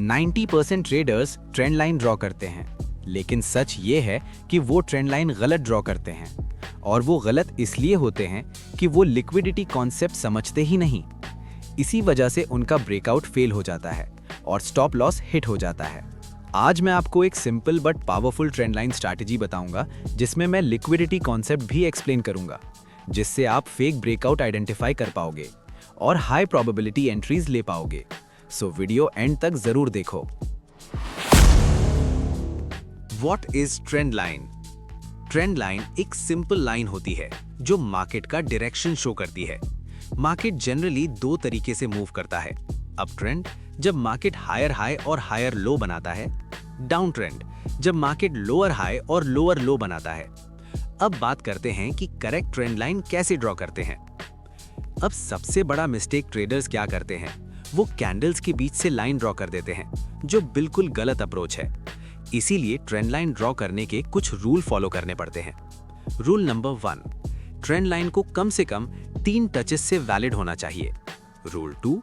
90% traders trend line draw करते हैं, लेकिन सच ये है कि वो ट्रेंड लाइन गलत ड्रॉ करते हैं। और वो गलत इसलिए होते हैं कि वो लिक्विडिटी कॉन्सेप्ट समझते ही नहीं। इसी वजह से उनका ब्रेकआउट फेल हो जाता है और स्टॉप लॉस हिट हो जाता है। आज मैं आपको एक simple but powerful trend line strategy बताऊंगा, जिसमें मैं लिक्विडिटी कॉन्सेप्ट भी एक्सप्लेन करूंगा, जिससे आप फेक ब्रेकआउट आइडेंटिफाई कर पाओगे और हाई प्रोबेबिलिटी एंट्रीज ले पाओगे। सो वीडियो एंड तक जरूर देखो। What is trend line? Trend line एक सिंपल लाइन होती है जो मार्केट का डायरेक्शन शो करती है। मार्केट जनरली दो तरीके से मूव करता है। अप ट्रेंड, जब मार्केट हायर हाई और हायर लो बनाता है। डाउन ट्रेंड, जब मार्केट लोअर हाई और लोअर लो बनाता है। अब बात करते हैं कि करेक्ट ट्रेंड लाइन कैसे ड्रॉ करते हैं। अब सबसे बड़ा मिस्टेक ट्रेडर्स क्या करते हैं, वो कैंडल्स के बीच से लाइन ड्रॉ कर देते हैं, जो बिल्कुल गलत अप्रोच है। इसीलिए ट्रेंड लाइन ड्रॉ करने के कुछ रूल फॉलो करने पड़ते हैं। रूल नंबर 1, ट्रेंड लाइन को कम से कम 3 टचेस से वैलिड होना चाहिए। Rule 2,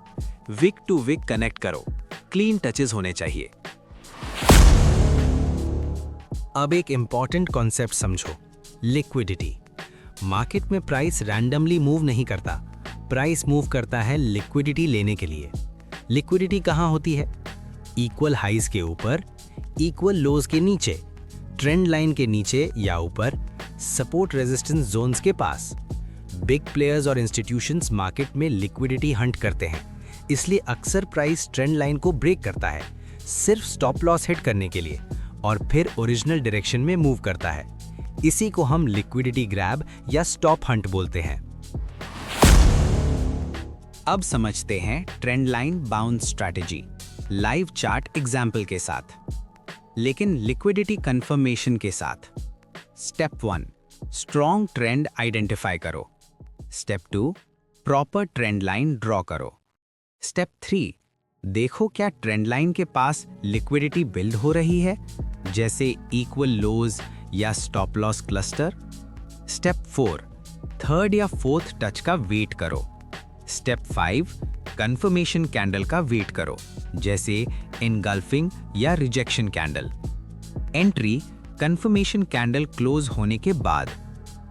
wick to wick connect करो, क्लीन टचेस होने चाहिए। अब एक इंपॉर्टेंट कॉन्सेप्ट समझो, लिक्विडिटी। मार्केट में प्राइस रैंडमली मूव नहीं करता, प्राइस मूव करता है लिक्विडिटी लेने के लिए। लिक्विडिटी कहाँ होती है? इक्वल हाइज के ऊपर, इक्वल लोज के नीचे, ट्रेंड लाइन के नीचे या ऊपर, सपोर्ट रेजिस्टेंस जोन्स के पास। बिग प्लेयर्स और इंस्टीट्यूशंस मार्केट में लिक्विडिटी हंट करते हैं, इसलिए अक्सर प्राइस ट्रेंड लाइन को ब्रेक करता है, सिर्फ स्टॉप लॉस हिट करने के लिए, और फिर ओरिजिनल डायरेक्शन में मूव करता है। इसी को हम लिक्विडिटी ग्रैब या स्टॉप हंट बोलते हैं। अब समझते हैं trend line bounce strategy live chart example के साथ, लेकिन लिक्विडिटी कंफर्मेशन के साथ। स्टेप 1, स्ट्रॉन्ग ट्रेंड आइडेंटिफाई करो। Step 2, proper trend line draw करो। स्टेप 3, देखो क्या ट्रेंड लाइन के पास लिक्विडिटी बिल्ड हो रही है, जैसे इक्वल लोज या stop loss cluster. Step 4, third या फोर्थ टच का वेट करो। स्टेप 5, कंफर्मेशन कैंडल का वेट करो, जैसे एनगल्फिंग या rejection candle. Entry, confirmation candle close होने के बाद।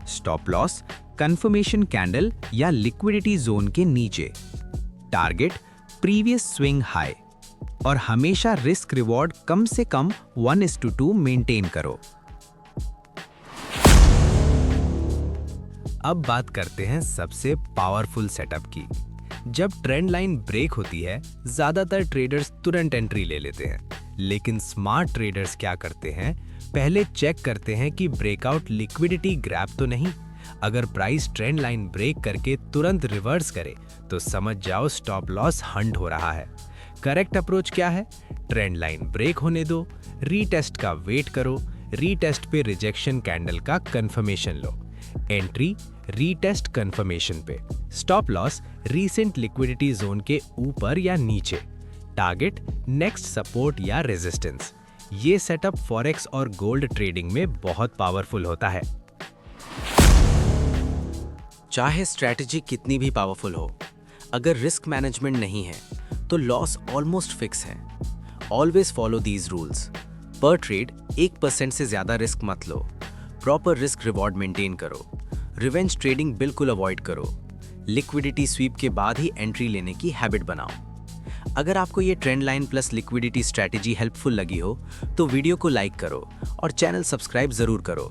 स्टॉप लॉस, कंफर्मेशन कैंडल या लिक्विडिटी जोन के नीचे। Target, previous swing high. और हमेशा रिस्क रिवॉर्ड कम से कम 1:2 मेंटेन करो। अब बात करते हैं सबसे पावरफुल सेटअप की। जब ट्रेंड लाइन ब्रेक होती है, ज्यादातर ट्रेडर्स तुरंत एंट्री ले लेते हैं, लेकिन स्मार्ट ट्रेडर्स क्या करते हैं, पहले चेक करते हैं कि ब्रेकआउट लिक्विडिटी ग्रैब तो नहीं। अगर प्राइस ट्रेंड लाइन ब्रेक करके तुरंत रिवर्स करे, तो समझ जाओ स्टॉप लॉस हंट हो रहा है। करेक्ट अप्रोच क्या है? ट्रेंड लाइन ब्रेक होने दो, रीटेस्ट का वेट करो, रीटेस्ट पे रिजेक्शन कैंडल का कंफर्मेशन लो। एंट्री, रीटेस्ट कंफर्मेशन पे। Stop loss, recent liquidity zone के ऊपर या नीचे। टारगेट, नेक्स्ट सपोर्ट या रेजिस्टेंस। ये सेटअप फॉरेक्स और गोल्ड ट्रेडिंग में बहुत पावरफुल होता है। चाहे स्ट्रैटेजी कितनी भी पावरफुल हो, अगर रिस्क मैनेजमेंट नहीं है तो लॉस ऑलमोस्ट फिक्स है। Always follow these rules. पर ट्रेड 1% से ज्यादा रिस्क मत लो। प्रॉपर रिस्क रिवॉर्ड मेंटेन करो। रिवेंज ट्रेडिंग बिल्कुल अवॉइड करो। लिक्विडिटी स्वीप के बाद ही एंट्री लेने की हैबिट बनाओ। अगर आपको ये trend line plus liquidity strategy helpful लगी हो तो वीडियो को लाइक करो और चैनल सब्सक्राइब जरूर करो।